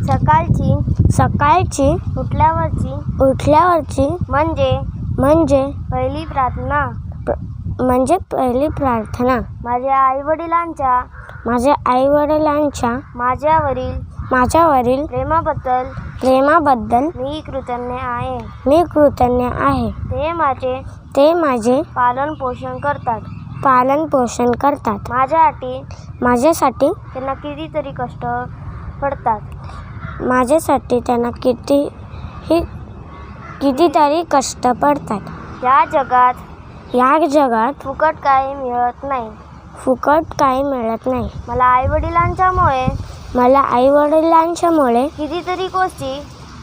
सकाळची उठल्यावरची म्हणजे पहिली प्रार्थना माझ्या आईवडिलांच्या माझ्यावरील प्रेमाबद्दल मी कृतज्ञ आहे. ते माझे पालन पोषण करतात. माझ्यासाठी त्यांना कितीतरी कष्ट पडतात. या जगात फुकट काही मिळत नाही. मला आईवडिलांच्यामुळे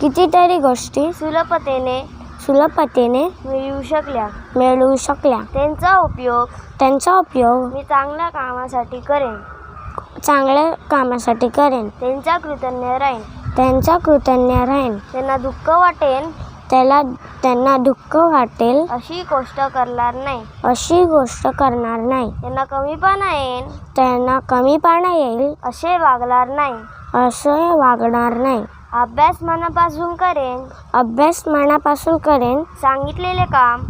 कितीतरी गोष्टी सुलभतेने मिळू शकल्या. त्यांचा उपयोग मी चांगल्या कामासाठी करेन. त्यांचा कृतज्ञ राहीन. त्यांना दुःख वाटेल अशी गोष्ट करणार नाही. त्यांना कमीपणा येईल असे वागणार नाही. अभ्यास मनापासून करेन. सांगितलेले काम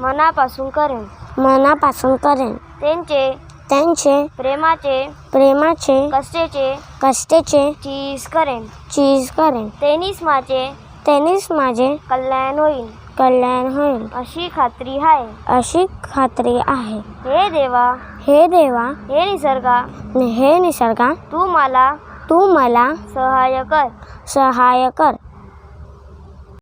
मनापासून करेन. त्यांचे प्रेमाचे कष्टाचे चीज करेन. त्यांनीच माझे कल्याण होईल अशी खात्री आहे. हे देवा हे निसर्गा तू मला सहाय्य कर.